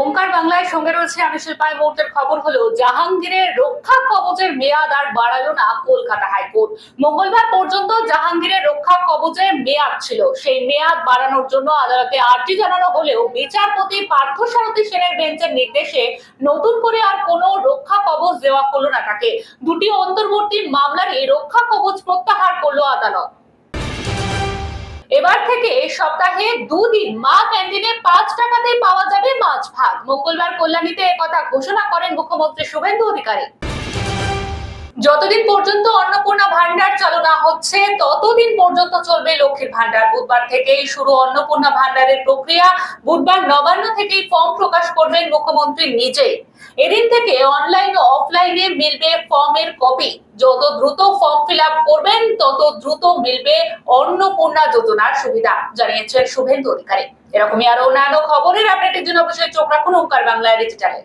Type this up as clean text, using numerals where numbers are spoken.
ওঙ্কার বাংলায় সঙ্গে রয়েছে আমি শিল্পায়। মুহূর্তের খবর হলো, জাহাঙ্গীরের রক্ষা কবচের মেয়াদ আর বাড়ালো না কলকাতা হাইকোর্ট। মঙ্গলবার পর্যন্ত জাহাঙ্গীরের রক্ষা কবচের মেয়াদ ছিল, সেই মেয়াদ বাড়ানোর জন্য আদালতে আর্জি জানানো হলেও বিচারপতি পার্থসারথী সেনের বেঞ্চের নির্দেশে নতুন করে আর কোনো রক্ষা কবচ দেওয়া হলো না তাকে। দুটি অন্তর্বর্তী মামলারই রক্ষা কবচ প্রত্যাহার করলো আদালত। এবার থেকে সপ্তাহে দুদিন মা ক্যান্টিনে 5 টাকাতেই পাওয়া যাবে মাছ ভাত। মঙ্গলবার কল্যাণীতে একথা ঘোষণা করেন মুখ্যমন্ত্রী শুভেন্দু অধিকারী। যতদিন পর্যন্ত অন্নপূর্ণা ভান্ডার চালু না হচ্ছে ততদিন পর্যন্ত চলবে লক্ষ্মীর ভান্ডার। বুধবার থেকেই শুরু অন্নপূর্ণা ভান্ডারের প্রক্রিয়া। বুধবার নবান্ন থেকেই ফর্ম প্রকাশ করবেন মুখ্যমন্ত্রী নিজেই। এদিন থেকে অনলাইন ও অফলাইনে মিলবে ফর্মের কপি। যত দ্রুত ফর্ম ফিল আপ করবেন তত দ্রুত মিলবে অন্নপূর্ণা যোজনার সুবিধা, জানিয়েছেন শুভেন্দু অধিকারী। এরকমই আরো অন্যান্য খবরের আপডেটের জন্য অবশ্যই চোখ রাখুন ওঙ্কার বাংলায় ডিজিটালে।